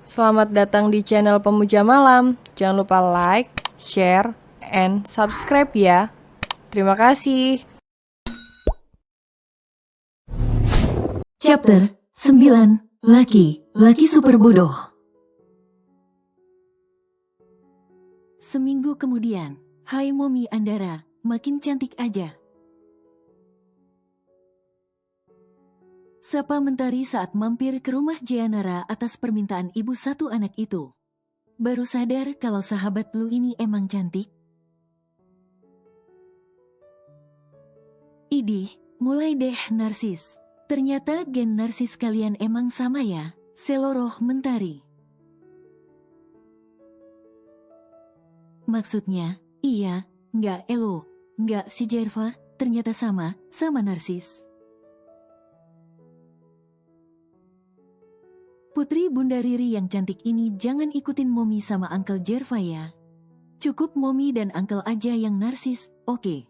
Selamat datang di channel Pemuja Malam. Jangan lupa like, share, and subscribe ya. Terima kasih. Chapter 9. Laki super bodoh. Seminggu kemudian, hai Momi Andara, makin cantik aja. Sapa Mentari saat mampir ke rumah Jeanara atas permintaan ibu satu anak itu. Baru sadar kalau sahabat lu ini emang cantik. Idih, mulai deh narsis. Ternyata gen narsis kalian emang sama ya, seloroh Mentari. Maksudnya, iya, nggak elo, nggak si Jerva, ternyata sama narsis. Putri Bunda Riri yang cantik ini jangan ikutin Momi sama Uncle Jerva ya. Cukup Momi dan Uncle aja yang narsis, oke?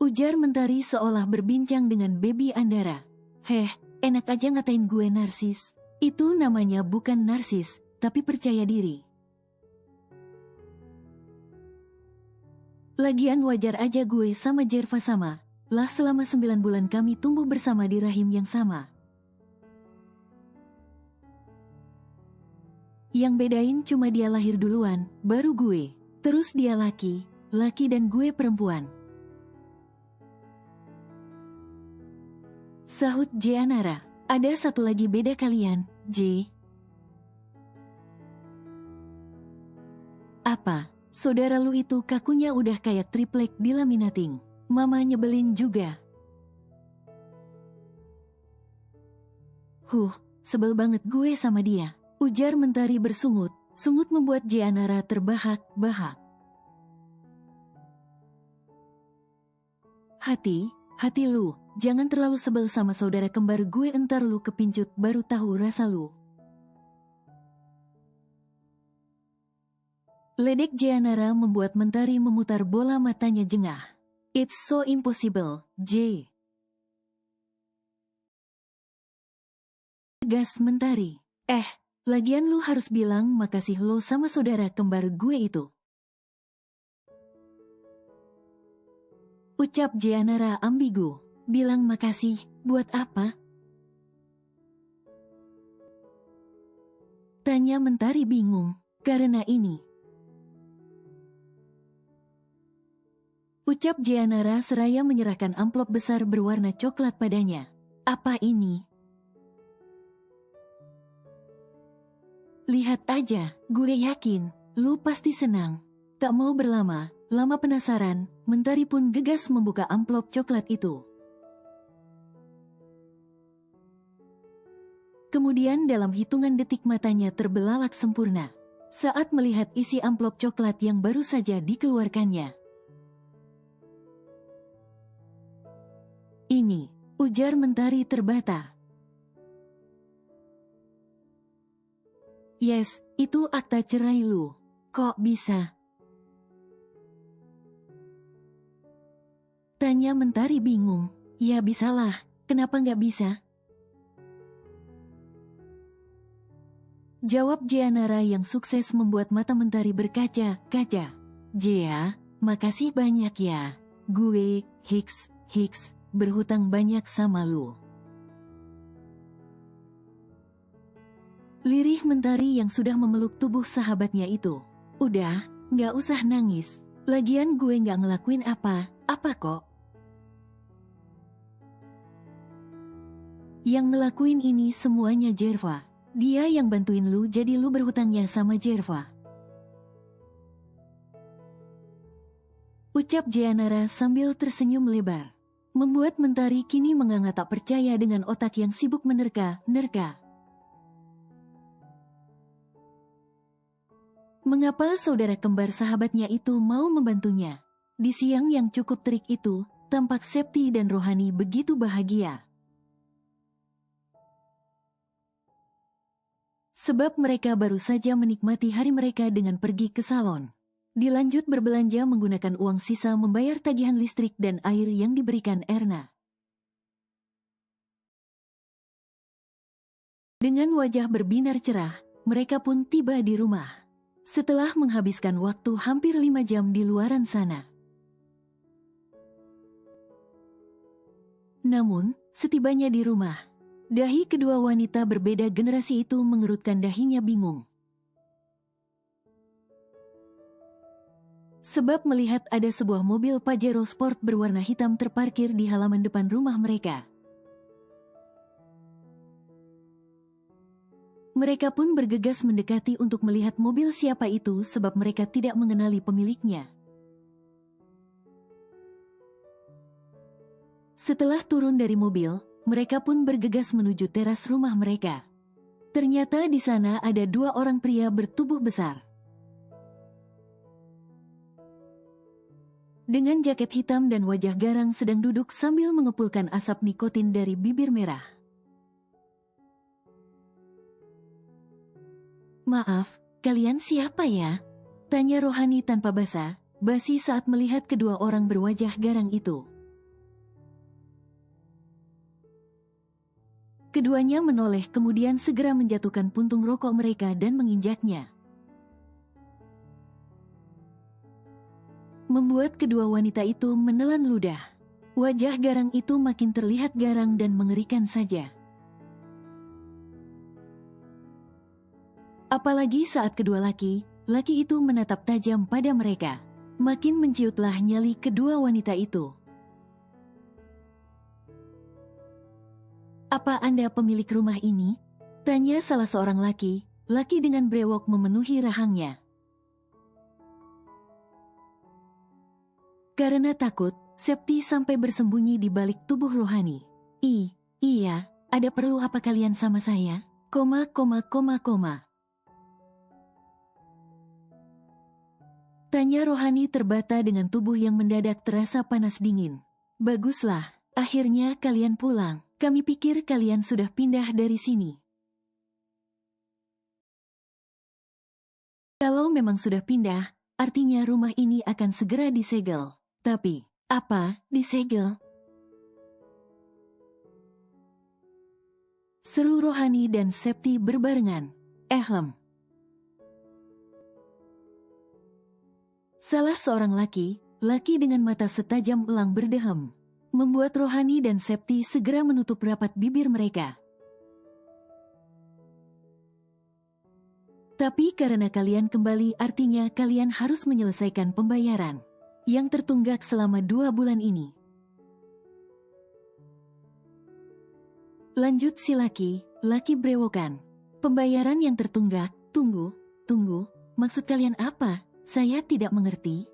Ujar Mentari seolah berbincang dengan Baby Andara. Heh, enak aja ngatain gue narsis. Itu namanya bukan narsis, tapi percaya diri. Lagian wajar aja gue sama Jerva sama. Lah selama 9 bulan kami tumbuh bersama di rahim yang sama. Yang bedain cuma dia lahir duluan, baru gue. Terus dia laki dan gue perempuan. Sahut Jeanara, ada satu lagi beda kalian, J. Apa? Saudara lu itu kakunya udah kayak triplek dilaminating. Mama nyebelin juga. Sebel banget gue sama dia. Ujar Mentari bersungut. Sungut membuat Jeanara terbahak-bahak. Hati lu, jangan terlalu sebel sama saudara kembar gue, entar lu kepincut baru tahu rasa lu. Ledek Jeanara membuat Mentari memutar bola matanya jengah. It's so impossible, J. Tegas Mentari. Lagian lu harus bilang makasih lo sama saudara kembar gue itu. Ucap Jeanara ambigu. Bilang makasih, buat apa? Tanya Mentari bingung. Karena ini. Ucap Jeanara seraya menyerahkan amplop besar berwarna coklat padanya. Apa ini? Lihat aja, gue yakin, lu pasti senang. Tak mau berlama, lama penasaran, Mentari pun gegas membuka amplop coklat itu. Kemudian dalam hitungan detik matanya terbelalak sempurna saat melihat isi amplop coklat yang baru saja dikeluarkannya. Ini, ujar Mentari terbata. Yes, itu akta cerai lu. Kok bisa? Tanya Mentari bingung. Ya bisalah, kenapa nggak bisa? Jawab Jeanara yang sukses membuat mata Mentari berkaca-kaca. Jea, makasih banyak ya. Gue, Hicks, berhutang banyak sama lu. Lirih Mentari yang sudah memeluk tubuh sahabatnya itu. Udah, nggak usah nangis. Lagian gue nggak ngelakuin apa kok. Yang ngelakuin ini semuanya Jerva. Dia yang bantuin lu, jadi lu berhutangnya sama Jerva. Ucap Jeanara sambil tersenyum lebar. Membuat Mentari kini menganga tak percaya dengan otak yang sibuk menerka-nerka. Mengapa saudara kembar sahabatnya itu mau membantunya? Di siang yang cukup terik itu, tampak Septi dan Rohani begitu bahagia. Sebab mereka baru saja menikmati hari mereka dengan pergi ke salon. Dilanjut berbelanja menggunakan uang sisa membayar tagihan listrik dan air yang diberikan Erna. Dengan wajah berbinar cerah, mereka pun tiba di rumah. Setelah menghabiskan waktu hampir 5 jam di luaran sana. Namun, setibanya di rumah, dahi kedua wanita berbeda generasi itu mengerutkan dahinya bingung. Sebab melihat ada sebuah mobil Pajero Sport berwarna hitam terparkir di halaman depan rumah mereka. Mereka pun bergegas mendekati untuk melihat mobil siapa itu sebab mereka tidak mengenali pemiliknya. Setelah turun dari mobil, mereka pun bergegas menuju teras rumah mereka. Ternyata di sana ada 2 orang pria bertubuh besar. Dengan jaket hitam dan wajah garang sedang duduk sambil mengepulkan asap nikotin dari bibir merah. "Maaf, kalian siapa ya?" tanya Rohani tanpa basa-basi saat melihat kedua orang berwajah garang itu. Keduanya menoleh kemudian segera menjatuhkan puntung rokok mereka dan menginjaknya. Membuat kedua wanita itu menelan ludah. Wajah garang itu makin terlihat garang dan mengerikan saja. Apalagi saat kedua laki itu menatap tajam pada mereka. Makin menciutlah nyali kedua wanita itu. "Apa Anda pemilik rumah ini?" tanya salah seorang laki dengan brewok memenuhi rahangnya. Karena takut, Septi sampai bersembunyi di balik tubuh Rohani. Iya, ada perlu apa kalian sama saya? Tanya Rohani terbata dengan tubuh yang mendadak terasa panas dingin. "Baguslah, akhirnya kalian pulang. Kami pikir kalian sudah pindah dari sini." Kalau memang sudah pindah, artinya rumah ini akan segera disegel. Tapi, apa disegel? Seru Rohani dan Septi berbarengan. Salah seorang laki dengan mata setajam elang berdehem, membuat Rohani dan Septi segera menutup rapat bibir mereka. "Tapi karena kalian kembali artinya kalian harus menyelesaikan pembayaran yang tertunggak selama 2 bulan ini." Lanjut si laki brewokan. "Pembayaran yang tertunggak, tunggu, maksud kalian apa? Saya tidak mengerti."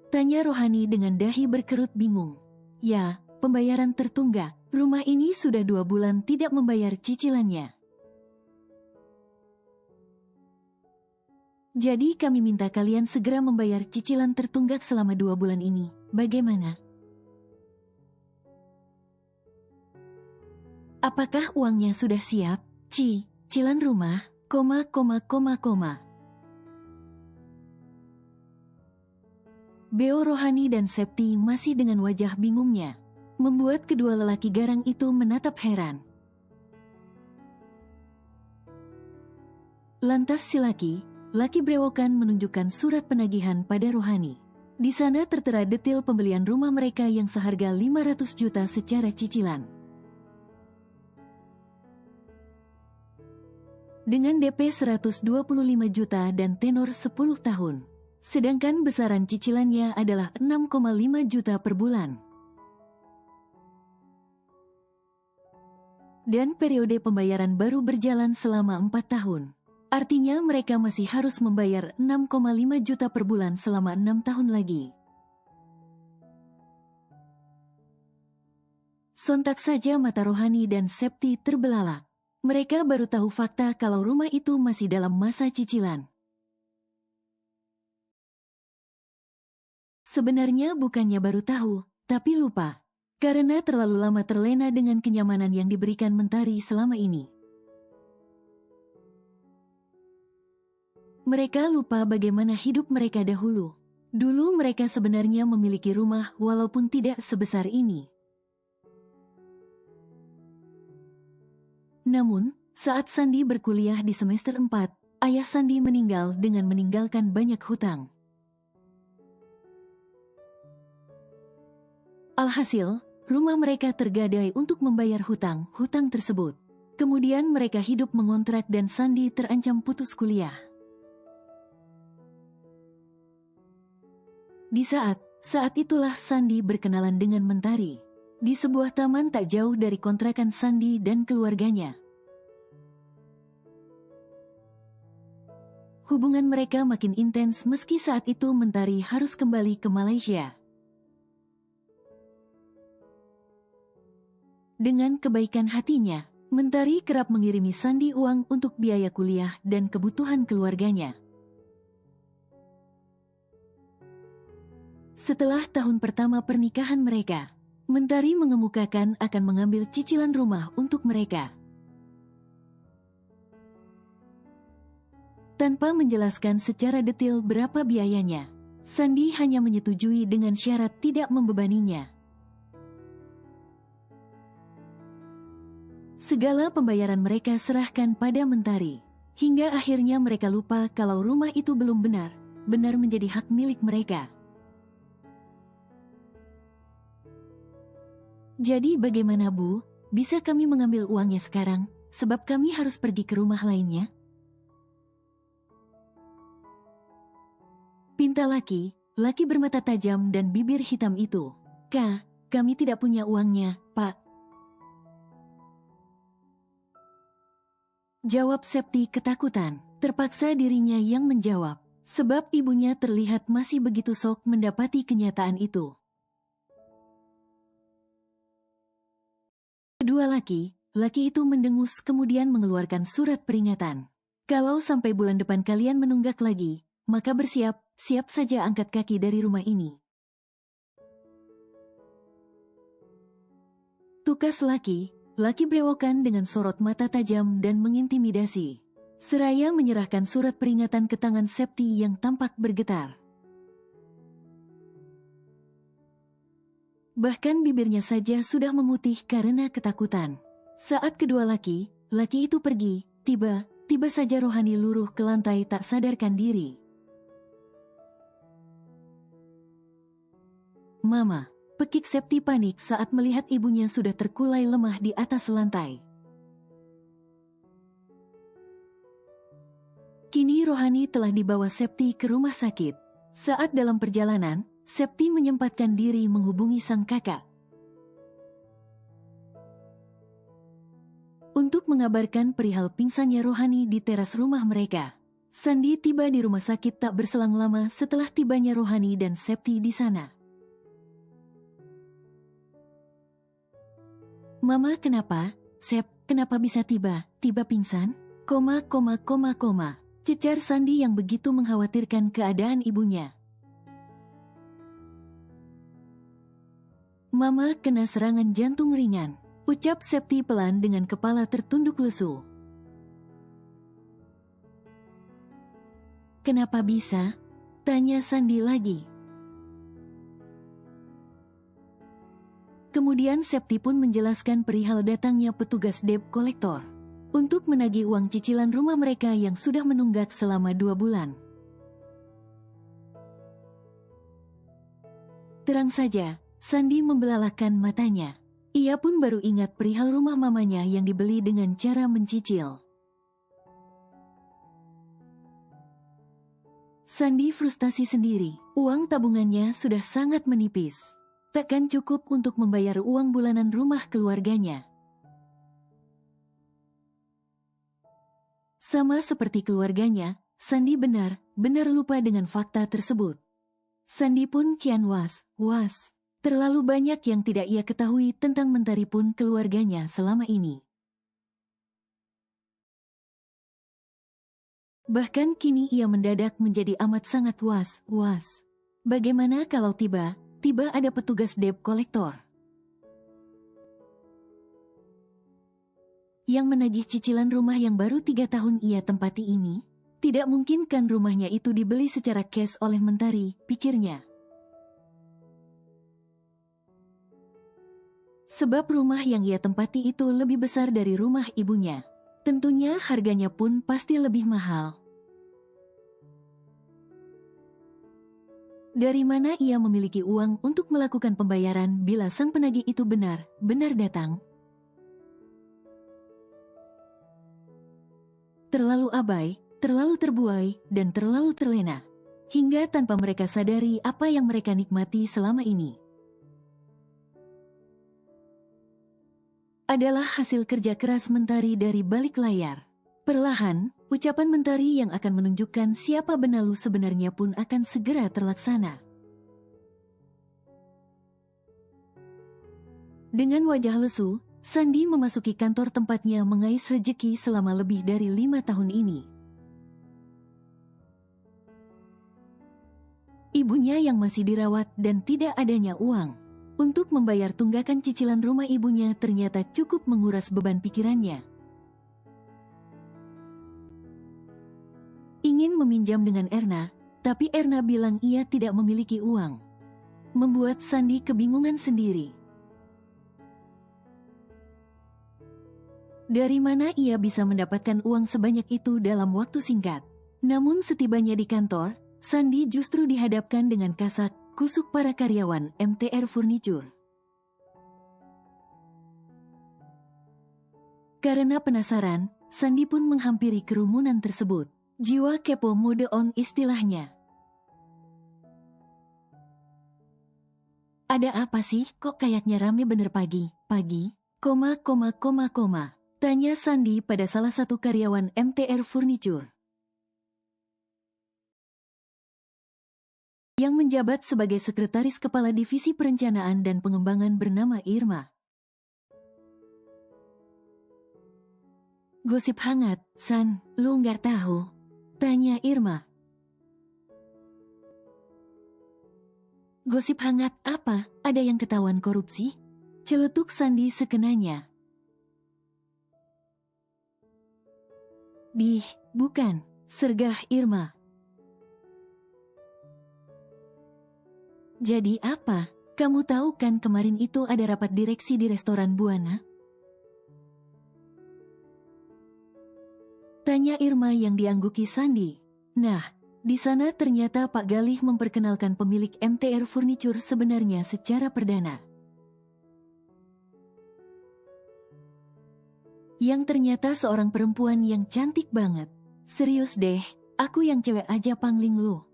Tanya Rohani dengan dahi berkerut bingung. "Ya, pembayaran tertunggak. Rumah ini sudah 2 bulan tidak membayar cicilannya. Jadi kami minta kalian segera membayar cicilan tertunggak selama 2 bulan ini. Bagaimana? Apakah uangnya sudah siap? Cicilan rumah, Beo Rohani dan Septi masih dengan wajah bingungnya, membuat kedua lelaki garang itu menatap heran. Lantas si laki brewokan menunjukkan surat penagihan pada Rohani. Di sana tertera detail pembelian rumah mereka yang seharga 500 juta secara cicilan. Dengan DP 125 juta dan tenor 10 tahun. Sedangkan besaran cicilannya adalah 6,5 juta per bulan. Dan periode pembayaran baru berjalan selama 4 tahun. Artinya mereka masih harus membayar 6,5 juta per bulan selama 6 tahun lagi. Sontak saja mata Rohani dan Septi terbelalak. Mereka baru tahu fakta kalau rumah itu masih dalam masa cicilan. Sebenarnya bukannya baru tahu, tapi lupa. Karena terlalu lama terlena dengan kenyamanan yang diberikan Mentari selama ini. Mereka lupa bagaimana hidup mereka dahulu. Dulu mereka sebenarnya memiliki rumah walaupun tidak sebesar ini. Namun, saat Sandi berkuliah di semester 4, ayah Sandi meninggal dengan meninggalkan banyak hutang. Alhasil, rumah mereka tergadai untuk membayar hutang tersebut. Kemudian mereka hidup mengontrak dan Sandi terancam putus kuliah. Di saat itulah Sandi berkenalan dengan Mentari di sebuah taman tak jauh dari kontrakan Sandi dan keluarganya. Hubungan mereka makin intens meski saat itu Mentari harus kembali ke Malaysia. Dengan kebaikan hatinya, Mentari kerap mengirimi Sandi uang untuk biaya kuliah dan kebutuhan keluarganya. Setelah tahun pertama pernikahan mereka, Mentari mengemukakan akan mengambil cicilan rumah untuk mereka. Tanpa menjelaskan secara detail berapa biayanya, Sandi hanya menyetujui dengan syarat tidak membebaninya. Segala pembayaran mereka serahkan pada Mentari, hingga akhirnya mereka lupa kalau rumah itu belum benar menjadi hak milik mereka. Jadi bagaimana Bu? Bisa kami mengambil uangnya sekarang, sebab kami harus pergi ke rumah lainnya? Pinta laki bermata tajam dan bibir hitam itu. Kak, kami tidak punya uangnya, Pak. Jawab Septi ketakutan. Terpaksa dirinya yang menjawab, sebab ibunya terlihat masih begitu shock mendapati kenyataan itu. Kedua laki itu mendengus kemudian mengeluarkan surat peringatan. Kalau sampai bulan depan kalian menunggak lagi, maka siap saja angkat kaki dari rumah ini. Tukas laki berewokan dengan sorot mata tajam dan mengintimidasi. Seraya menyerahkan surat peringatan ke tangan Septi yang tampak bergetar. Bahkan bibirnya saja sudah memutih karena ketakutan. Saat kedua laki itu pergi, tiba saja Rohani luruh ke lantai tak sadarkan diri. Mama, pekik Septi panik saat melihat ibunya sudah terkulai lemah di atas lantai. Kini Rohani telah dibawa Septi ke rumah sakit. Saat dalam perjalanan, Septi menyempatkan diri menghubungi sang kakak untuk mengabarkan perihal pingsannya Rohani di teras rumah mereka. Sandi tiba di rumah sakit tak berselang lama setelah tibanya Rohani dan Septi di sana. Mama kenapa? Sep, kenapa bisa tiba pingsan? Cecar Sandi yang begitu mengkhawatirkan keadaan ibunya. Mama kena serangan jantung ringan, ucap Septi pelan dengan kepala tertunduk lesu. Kenapa bisa? Tanya Sandi lagi. Kemudian Septi pun menjelaskan perihal datangnya petugas debt collector untuk menagih uang cicilan rumah mereka yang sudah menunggak selama 2 bulan. Terang saja, Sandi membelalakkan matanya. Ia pun baru ingat perihal rumah mamanya yang dibeli dengan cara mencicil. Sandi frustasi sendiri. Uang tabungannya sudah sangat menipis. Takkan cukup untuk membayar uang bulanan rumah keluarganya. Sama seperti keluarganya, Sandi benar lupa dengan fakta tersebut. Sandi pun kian was. Terlalu banyak yang tidak ia ketahui tentang Mentari pun keluarganya selama ini. Bahkan kini ia mendadak menjadi amat sangat was. Bagaimana kalau tiba ada petugas debt collector yang menagih cicilan rumah yang baru 3 tahun ia tempati ini? Tidak mungkin kan rumahnya itu dibeli secara cash oleh Mentari, pikirnya. Sebab rumah yang ia tempati itu lebih besar dari rumah ibunya. Tentunya harganya pun pasti lebih mahal. Dari mana ia memiliki uang untuk melakukan pembayaran bila sang penagih itu benar-benar datang? Terlalu abai, terlalu terbuai, dan terlalu terlena. Hingga tanpa mereka sadari apa yang mereka nikmati selama ini adalah hasil kerja keras Mentari dari balik layar. Perlahan, ucapan Mentari yang akan menunjukkan siapa Benalu sebenarnya pun akan segera terlaksana. Dengan wajah lesu, Sandi memasuki kantor tempatnya mengais rejeki selama lebih dari 5 tahun ini. Ibunya yang masih dirawat dan tidak adanya uang untuk membayar tunggakan cicilan rumah ibunya ternyata cukup menguras beban pikirannya. Ingin meminjam dengan Erna, tapi Erna bilang ia tidak memiliki uang. Membuat Sandi kebingungan sendiri. Dari mana ia bisa mendapatkan uang sebanyak itu dalam waktu singkat? Namun setibanya di kantor, Sandi justru dihadapkan dengan kasak kusuk para karyawan MTR Furniture. Karena penasaran, Sandi pun menghampiri kerumunan tersebut. Jiwa kepo mode on istilahnya. Ada apa sih kok kayaknya rame bener pagi? Tanya Sandi pada salah satu karyawan MTR Furniture yang menjabat sebagai sekretaris kepala divisi perencanaan dan pengembangan bernama Irma. Gosip hangat, San, lu nggak tahu? Tanya Irma. Gosip hangat apa? Ada yang ketahuan korupsi? Celetuk Sandi sekenanya. Bukan, sergah Irma. Jadi apa? Kamu tahu kan kemarin itu ada rapat direksi di restoran Buana? Tanya Irma yang diangguki Sandi. Nah, di sana ternyata Pak Galih memperkenalkan pemilik MTR Furniture sebenarnya secara perdana. Yang ternyata seorang perempuan yang cantik banget. Serius deh, aku yang cewek aja pangling lu.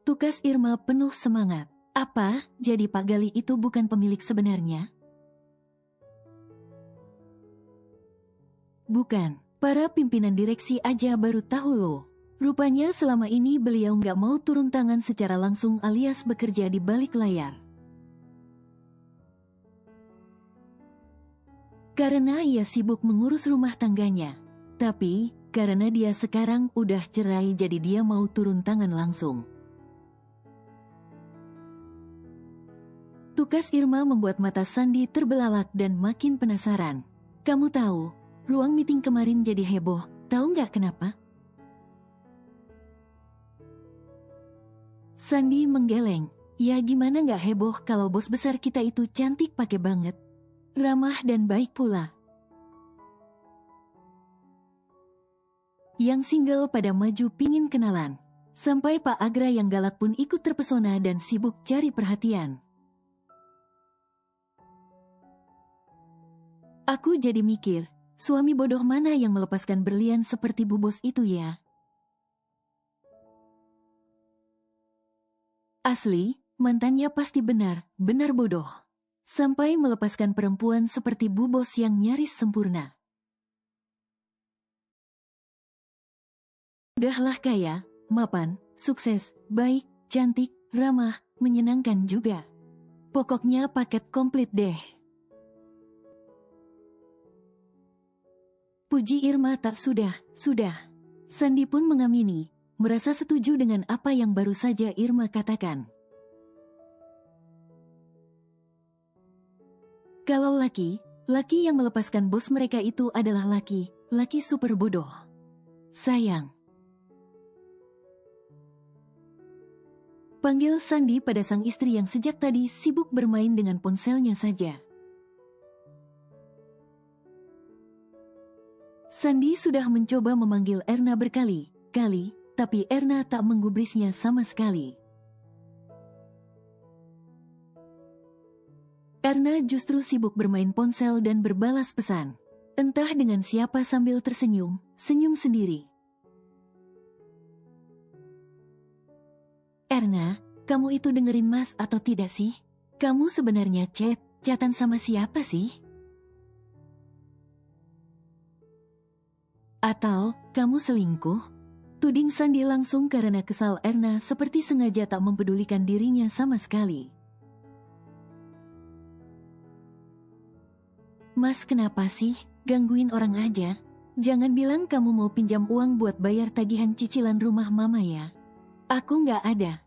Tukas Irma penuh semangat. Apa, jadi Pak Galih itu bukan pemilik sebenarnya? Bukan, para pimpinan direksi aja baru tahu loh. Rupanya selama ini beliau nggak mau turun tangan secara langsung alias bekerja di balik layar. Karena ia sibuk mengurus rumah tangganya. Tapi, karena dia sekarang udah cerai jadi dia mau turun tangan langsung. Tukas Irma membuat mata Sandi terbelalak dan makin penasaran. Kamu tahu, ruang meeting kemarin jadi heboh, tahu nggak kenapa? Sandi menggeleng. Ya gimana nggak heboh kalau bos besar kita itu cantik pakai banget. Ramah dan baik pula. Yang single pada maju pingin kenalan. Sampai Pak Agra yang galak pun ikut terpesona dan sibuk cari perhatian. Aku jadi mikir, suami bodoh mana yang melepaskan berlian seperti bu bos itu ya? Asli, mantannya pasti benar bodoh. Sampai melepaskan perempuan seperti bu bos yang nyaris sempurna. Udahlah kaya, mapan, sukses, baik, cantik, ramah, menyenangkan juga. Pokoknya paket komplit deh. Puji Irma tak sudah. Sandi pun mengamini, merasa setuju dengan apa yang baru saja Irma katakan. Kalau laki yang melepaskan bos mereka itu adalah laki laki super bodoh. Sayang. Panggil Sandi pada sang istri yang sejak tadi sibuk bermain dengan ponselnya saja. Sandi sudah mencoba memanggil Erna berkali-kali, tapi Erna tak menggubrisnya sama sekali. Erna justru sibuk bermain ponsel dan berbalas pesan. Entah dengan siapa sambil tersenyum, senyum sendiri. Erna, kamu itu dengerin Mas atau tidak sih? Kamu sebenarnya chatan sama siapa sih? Atau, kamu selingkuh? Tuding Sandi langsung karena kesal Erna seperti sengaja tak mempedulikan dirinya sama sekali. Mas kenapa sih? Gangguin orang aja. Jangan bilang kamu mau pinjam uang buat bayar tagihan cicilan rumah mama ya. Aku nggak ada.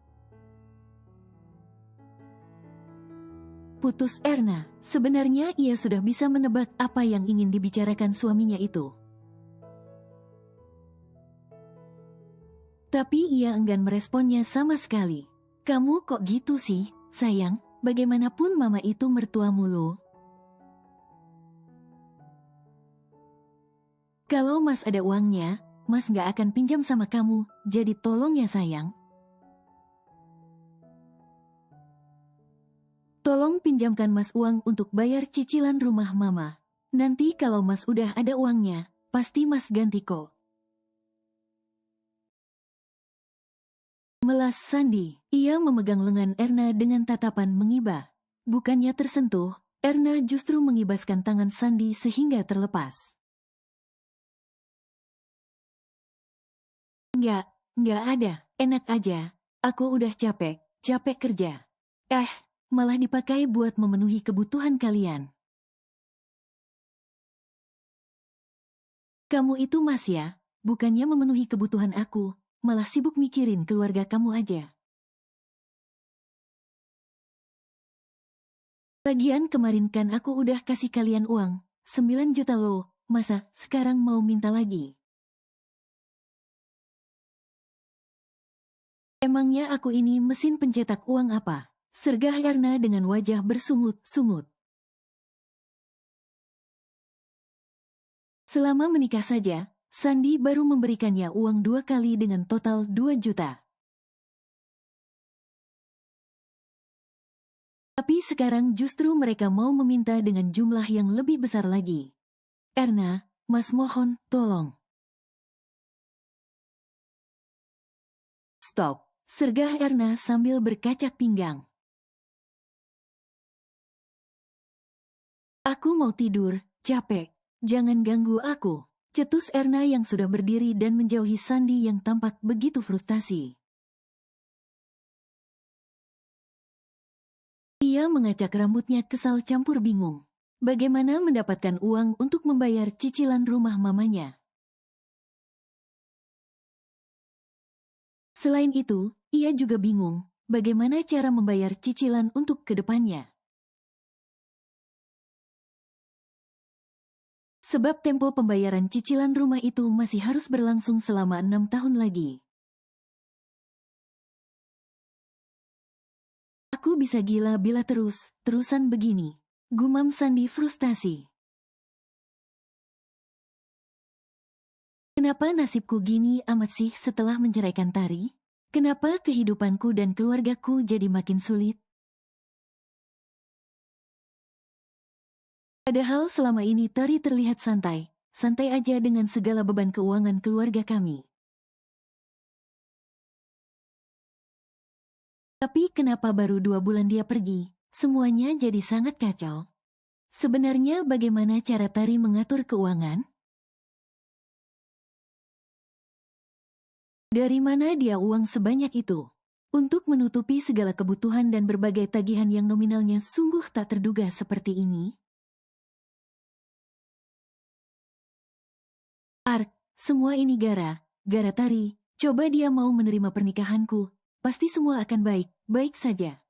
Putus Erna, sebenarnya ia sudah bisa menebak apa yang ingin dibicarakan suaminya itu. Tapi ia enggan meresponnya sama sekali. Kamu kok gitu sih, sayang? Bagaimanapun mama itu mertuamu loh. Kalau Mas ada uangnya, Mas gak akan pinjam sama kamu, jadi tolong ya sayang. Tolong pinjamkan Mas uang untuk bayar cicilan rumah mama. Nanti kalau Mas udah ada uangnya, pasti Mas ganti kok. Melas Sandi, ia memegang lengan Erna dengan tatapan mengiba. Bukannya tersentuh, Erna justru mengibaskan tangan Sandi sehingga terlepas. Enggak ada, enak aja. Aku udah capek kerja. Malah dipakai buat memenuhi kebutuhan kalian. Kamu itu Mas ya, bukannya memenuhi kebutuhan aku. Malah sibuk mikirin keluarga kamu aja. Lagian kemarin kan aku udah kasih kalian uang, 9 juta loh, masa sekarang mau minta lagi? Emangnya aku ini mesin pencetak uang apa? Sergah Erna dengan wajah bersungut-sungut. Selama menikah saja, Sandi baru memberikannya uang 2 kali dengan total 2 juta. Tapi sekarang justru mereka mau meminta dengan jumlah yang lebih besar lagi. Erna, Mas mohon, tolong. Stop, sergah Erna sambil berkacak pinggang. Aku mau tidur, capek. Jangan ganggu aku. Cetus Erna yang sudah berdiri dan menjauhi Sandi yang tampak begitu frustasi. Ia mengacak rambutnya kesal campur bingung. Bagaimana mendapatkan uang untuk membayar cicilan rumah mamanya? Selain itu, ia juga bingung bagaimana cara membayar cicilan untuk kedepannya. Sebab tempo pembayaran cicilan rumah itu masih harus berlangsung selama 6 tahun lagi. Aku bisa gila bila terusan begini. Gumam Sandi frustasi. Kenapa nasibku gini amat sih setelah menceraikan Tari? Kenapa kehidupanku dan keluargaku jadi makin sulit? Padahal selama ini Tari terlihat santai aja dengan segala beban keuangan keluarga kami. Tapi kenapa baru 2 bulan dia pergi, semuanya jadi sangat kacau? Sebenarnya bagaimana cara Tari mengatur keuangan? Dari mana dia uang sebanyak itu? Untuk menutupi segala kebutuhan dan berbagai tagihan yang nominalnya sungguh tak terduga seperti ini? Semua ini gara Tari. Coba dia mau menerima pernikahanku, pasti semua akan baik saja.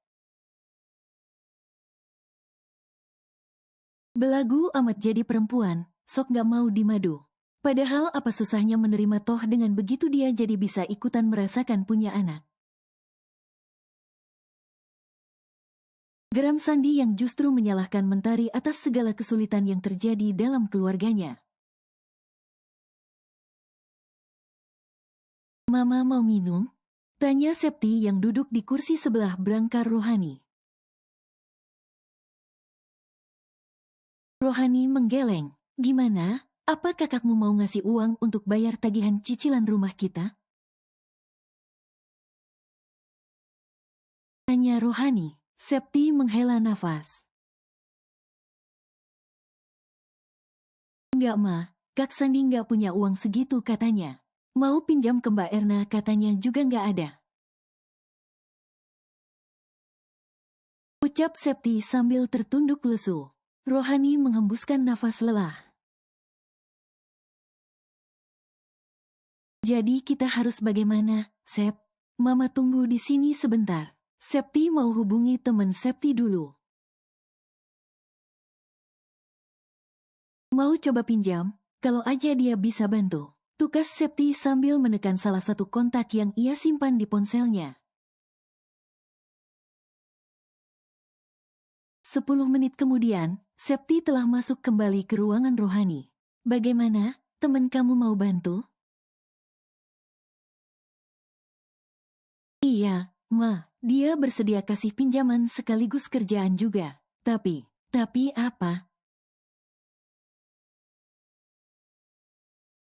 Belagu amat jadi perempuan, sok gak mau dimadu. Padahal apa susahnya menerima toh dengan begitu dia jadi bisa ikutan merasakan punya anak. Geram Sandi yang justru menyalahkan Mentari atas segala kesulitan yang terjadi dalam keluarganya. Mama mau minum? Tanya Septi yang duduk di kursi sebelah Brangkar Rohani. Rohani menggeleng. Gimana? Apa kakakmu mau ngasih uang untuk bayar tagihan cicilan rumah kita? Tanya Rohani. Septi menghela nafas. Enggak Ma, Kak Sandi enggak punya uang segitu katanya. Mau pinjam ke Mbak Erna katanya juga enggak ada. Ucap Septi sambil tertunduk lesu. Rohani menghembuskan nafas lelah. Jadi kita harus bagaimana, Sep? Mama tunggu di sini sebentar. Septi mau hubungi teman Septi dulu. Mau coba pinjam, kalau aja dia bisa bantu. Tukas Septi sambil menekan salah satu kontak yang ia simpan di ponselnya. 10 menit kemudian, Septi telah masuk kembali ke ruangan Rohani. Bagaimana, teman kamu mau bantu? Iya, Ma, dia bersedia kasih pinjaman sekaligus kerjaan juga. Tapi apa?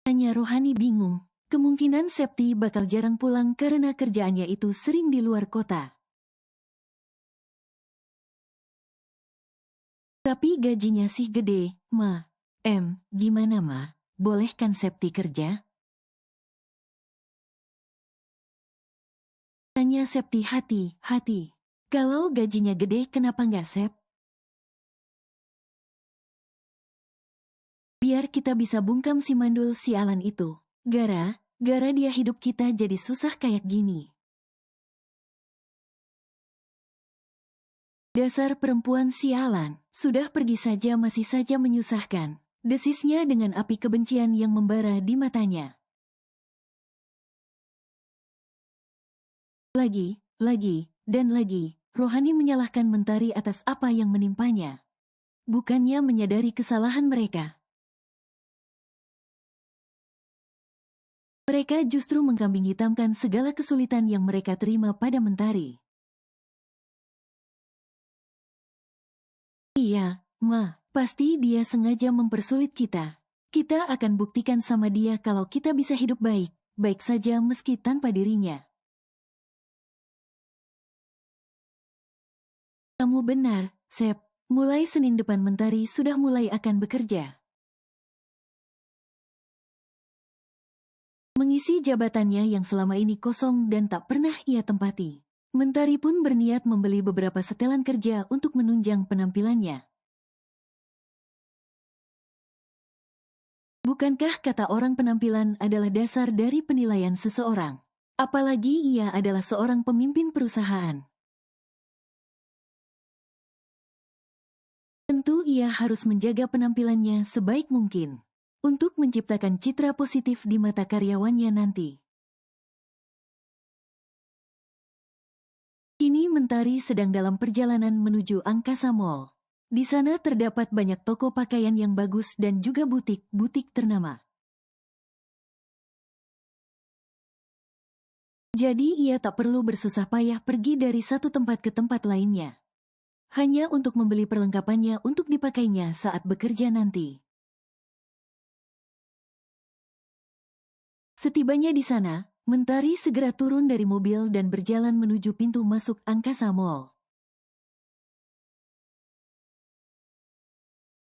Tanya Rohani bingung. Kemungkinan Septi bakal jarang pulang karena kerjaannya itu sering di luar kota. Tapi gajinya sih gede, Ma. Gimana Ma? Boleh kan Septi kerja? Tanya Septi hati-hati. Kalau gajinya gede kenapa nggak Sep? Biar kita bisa bungkam si mandul sialan itu. Gara dia hidup kita jadi susah kayak gini. Dasar perempuan sialan, sudah pergi saja masih saja menyusahkan. Desisnya dengan api kebencian yang membara di matanya. Lagi, dan lagi, Rohani menyalahkan Mentari atas apa yang menimpanya. Bukannya menyadari kesalahan mereka. Mereka justru mengkambing hitamkan segala kesulitan yang mereka terima pada Mentari. Iya, Ma, pasti dia sengaja mempersulit kita. Kita akan buktikan sama dia kalau kita bisa hidup baik saja meski tanpa dirinya. Kamu benar, Sep. Mulai Senin depan Mentari sudah mulai akan bekerja. Mengisi jabatannya yang selama ini kosong dan tak pernah ia tempati. Mentari pun berniat membeli beberapa setelan kerja untuk menunjang penampilannya. Bukankah kata orang penampilan adalah dasar dari penilaian seseorang? Apalagi ia adalah seorang pemimpin perusahaan. Tentu ia harus menjaga penampilannya sebaik mungkin untuk menciptakan citra positif di mata karyawannya nanti. Kini Mentari sedang dalam perjalanan menuju Angkasa Mall. Di sana terdapat banyak toko pakaian yang bagus dan juga butik-butik ternama. Jadi ia tak perlu bersusah payah pergi dari satu tempat ke tempat lainnya. Hanya untuk membeli perlengkapannya untuk dipakainya saat bekerja nanti. Setibanya di sana, Mentari segera turun dari mobil dan berjalan menuju pintu masuk Angkasa Mall.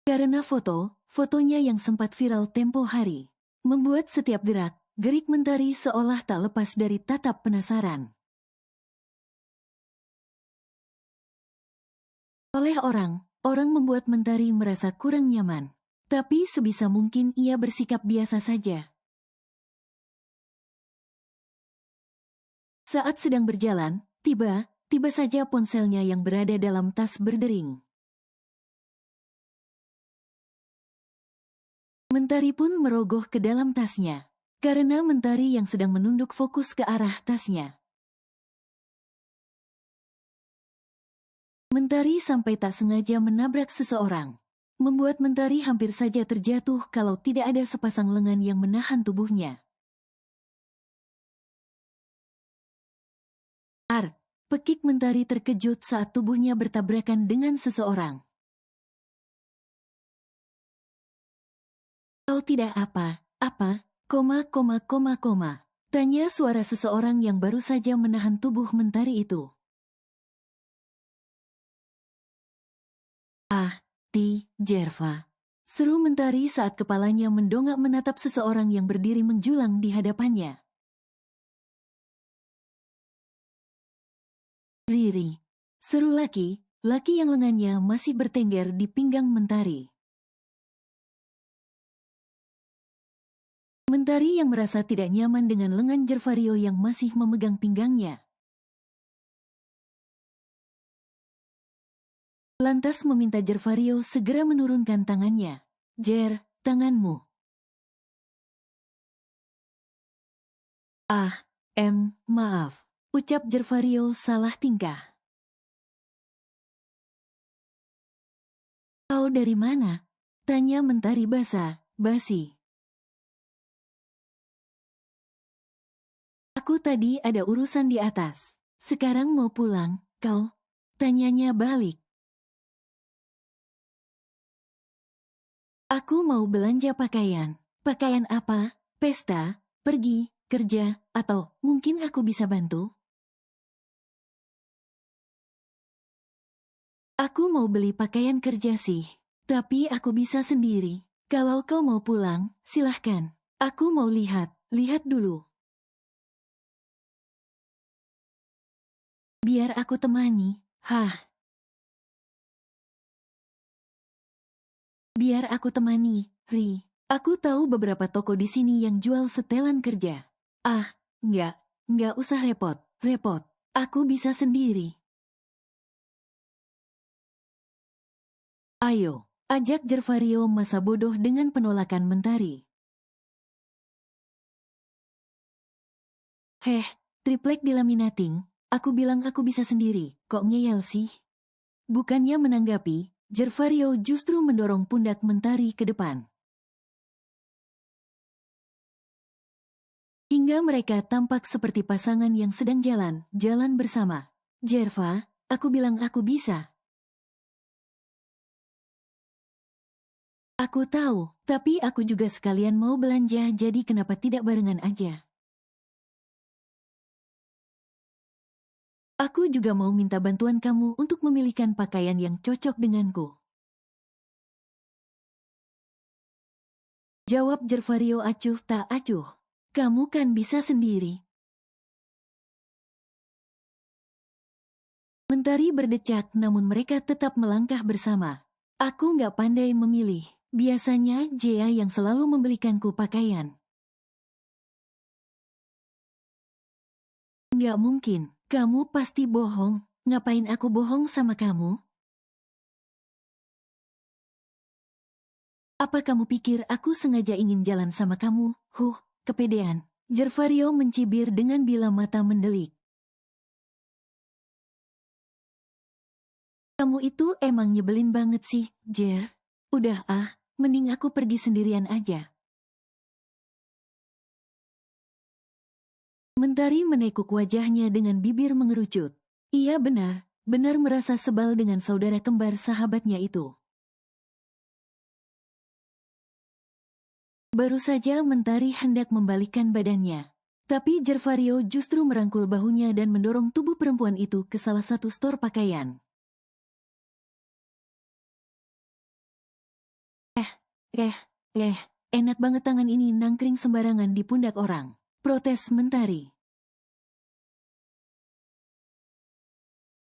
Karena fotonya yang sempat viral tempo hari, membuat setiap gerik Mentari seolah tak lepas dari tatap penasaran. Oleh orang membuat Mentari merasa kurang nyaman. Tapi sebisa mungkin ia bersikap biasa saja. Saat sedang berjalan, tiba saja ponselnya yang berada dalam tas berdering. Mentari Mentari pun merogoh ke dalam tasnya, karena Mentari yang sedang menunduk fokus ke arah tasnya. Mentari sampai tak sengaja menabrak seseorang, membuat Mentari hampir saja terjatuh kalau tidak ada sepasang lengan yang menahan tubuhnya. Pekik Mentari terkejut saat tubuhnya bertabrakan dengan seseorang. "Kau tidak apa-apa, tanya suara seseorang yang baru saja menahan tubuh Mentari itu. Jerva," seru Mentari saat kepalanya mendongak menatap seseorang yang berdiri menjulang di hadapannya. "Riri," seru laki yang lengannya masih bertengger di pinggang Mentari. Mentari yang merasa tidak nyaman dengan lengan Jervario yang masih memegang pinggangnya, lantas meminta Jervario segera menurunkan tangannya. Tanganmu." Maaf," ucap Jervario salah tingkah. "Kau dari mana?" tanya Mentari basa-basi. "Aku tadi ada urusan di atas. Sekarang mau pulang, kau?" tanyanya balik. "Aku mau belanja pakaian." "Pakaian apa? Pesta? Pergi? Kerja? Atau mungkin aku bisa bantu?" "Aku mau beli pakaian kerja sih. Tapi aku bisa sendiri. Kalau kau mau pulang, silahkan. Aku mau lihat dulu." "Biar aku temani." "Biar aku temani, Ri. Aku tahu beberapa toko di sini yang jual setelan kerja." Nggak usah repot. Aku bisa sendiri." "Ayo," ajak Jervario masa bodoh dengan penolakan Mentari. Triplek dilaminating. Aku bilang aku bisa sendiri, kok ngeyel sih?" Bukannya menanggapi, Jervario justru mendorong pundak Mentari ke depan. Hingga mereka tampak seperti pasangan yang sedang jalan bersama. "Jerva, aku bilang aku bisa." "Aku tahu, tapi aku juga sekalian mau belanja, jadi kenapa tidak barengan aja?" "Aku juga mau minta bantuan kamu untuk memilihkan pakaian yang cocok denganku." Jawab Jervario acuh tak acuh. "Kamu kan bisa sendiri." Mentari berdecak namun mereka tetap melangkah bersama. "Aku nggak pandai memilih. Biasanya Jea yang selalu membelikanku pakaian." "Nggak mungkin. Kamu pasti bohong. Ngapain aku bohong sama kamu?" "Apa kamu pikir aku sengaja ingin jalan sama kamu? Kepedean." Jervario mencibir dengan bila mata mendelik. "Kamu itu emang nyebelin banget sih, Jer. Udah mending aku pergi sendirian aja." Mentari menekuk wajahnya dengan bibir mengerucut. Ia benar merasa sebal dengan saudara kembar sahabatnya itu. Baru saja Mentari hendak membalikkan badannya, tapi Jervario justru merangkul bahunya dan mendorong tubuh perempuan itu ke salah satu stor pakaian. Enak banget tangan ini nangkring sembarangan di pundak orang," protes Mentari.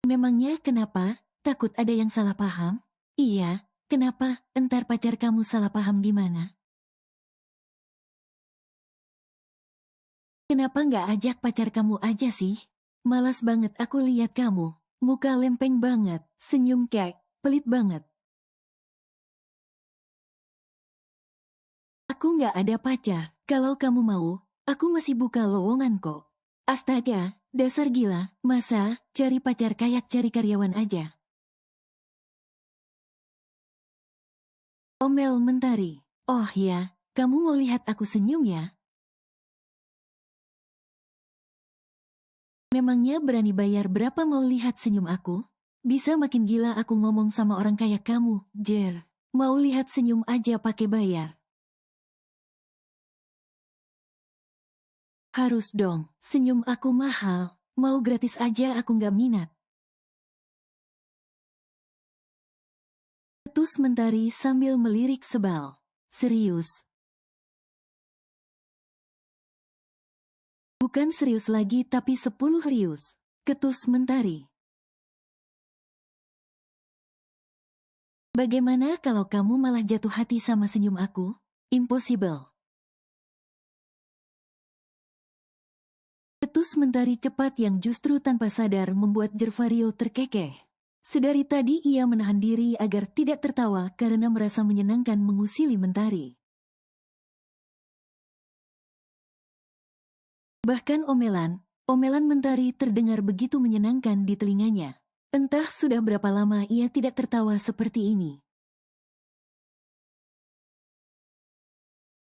"Memangnya kenapa? Takut ada yang salah paham?" "Iya, kenapa? Entar pacar kamu salah paham gimana?" "Kenapa nggak ajak pacar kamu aja sih? Malas banget aku lihat kamu. Muka lempeng banget, senyum kayak pelit banget." Aku nggak ada pacar. Kalau kamu mau, aku masih buka lowongan kok. Astaga, dasar gila. Masa cari pacar kayak cari karyawan aja? Omel Mentari. Oh ya, kamu mau lihat aku senyum ya? Memangnya berani bayar berapa mau lihat senyum aku? Bisa makin gila aku ngomong sama orang kayak kamu, Jer. Mau lihat senyum aja pakai bayar. Harus dong, senyum aku mahal. Mau gratis aja aku nggak minat. Ketus Mentari sambil melirik sebal. Serius? Bukan serius lagi tapi 10 rius. Ketus Mentari. Bagaimana kalau kamu malah jatuh hati sama senyum aku? Impossible. Ketus Mentari cepat yang justru tanpa sadar membuat Jervario terkekeh. Sedari tadi ia menahan diri agar tidak tertawa karena merasa menyenangkan mengusili Mentari. Bahkan omelan Mentari terdengar begitu menyenangkan di telinganya. Entah sudah berapa lama ia tidak tertawa seperti ini.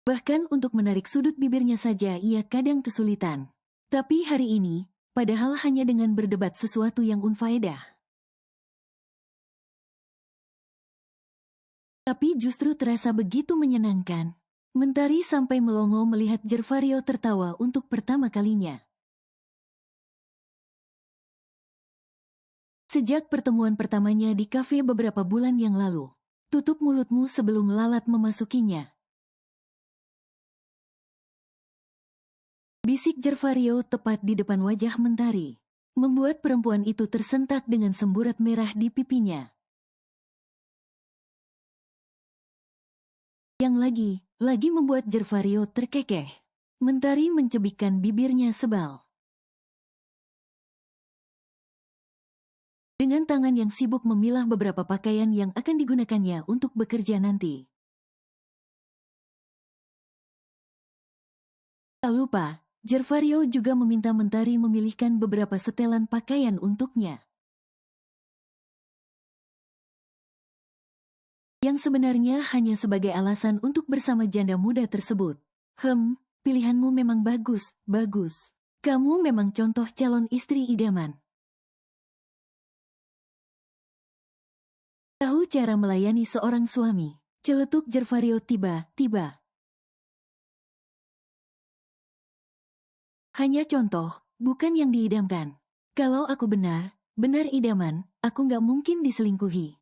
Bahkan untuk menarik sudut bibirnya saja ia kadang kesulitan. Tapi hari ini, padahal hanya dengan berdebat sesuatu yang unfaedah. Tapi justru terasa begitu menyenangkan. Mentari sampai melongo melihat Jervario tertawa untuk pertama kalinya. Sejak pertemuan pertamanya di kafe beberapa bulan yang lalu. Tutup mulutmu sebelum lalat memasukinya. Bisik Jervario tepat di depan wajah Mentari. Membuat perempuan itu tersentak dengan semburat merah di pipinya. Yang lagi membuat Jervario terkekeh. Mentari mencebikkan bibirnya sebal. Dengan tangan yang sibuk memilah beberapa pakaian yang akan digunakannya untuk bekerja nanti. Tak lupa, Jervario juga meminta Mentari memilihkan beberapa setelan pakaian untuknya. Yang sebenarnya hanya sebagai alasan untuk bersama janda muda tersebut. Pilihanmu memang bagus. Kamu memang contoh calon istri idaman. Tahu cara melayani seorang suami. Celetuk Jervario tiba-tiba. Hanya contoh, bukan yang diidamkan. Kalau aku benar idaman, aku nggak mungkin diselingkuhi.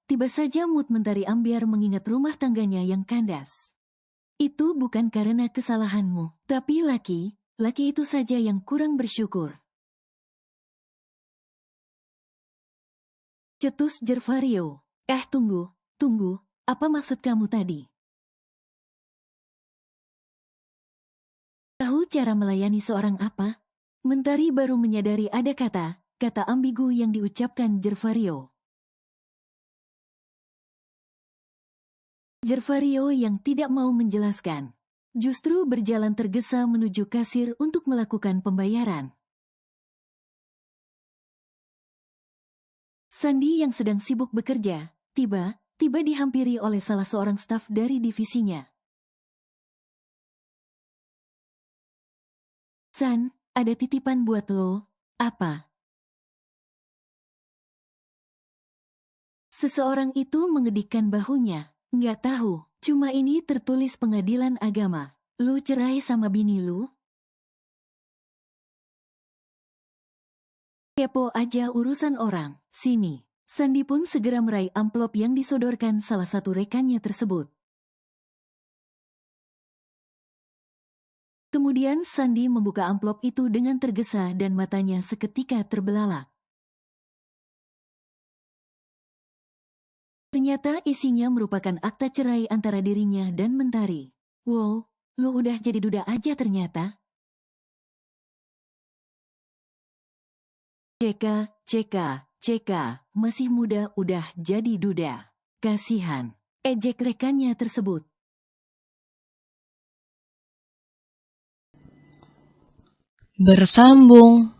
Tiba saja mood Mentari ambiar mengingat rumah tangganya yang kandas. Itu bukan karena kesalahanmu, tapi laki itu saja yang kurang bersyukur. Cetus Jervario. Tunggu, apa maksud kamu tadi? Tahu cara melayani seorang apa? Mentari baru menyadari ada kata ambigu yang diucapkan Jervario. Jervario yang tidak mau menjelaskan. Justru berjalan tergesa menuju kasir untuk melakukan pembayaran. Sandi yang sedang sibuk bekerja, tiba dihampiri oleh salah seorang staf dari divisinya. San, ada titipan buat lo. Apa? Seseorang itu mengedikkan bahunya. Nggak tahu, cuma ini tertulis pengadilan agama. Lu cerai sama bini lu? Kepo aja urusan orang. Sini. Sandi pun segera meraih amplop yang disodorkan salah satu rekannya tersebut. Kemudian Sandi membuka amplop itu dengan tergesa dan matanya seketika terbelalak. Ternyata isinya merupakan akta cerai antara dirinya dan Mentari. Wow, lu udah jadi duda aja ternyata. CK, CK, masih muda udah jadi duda. Kasihan. Ejek rekannya tersebut. Bersambung.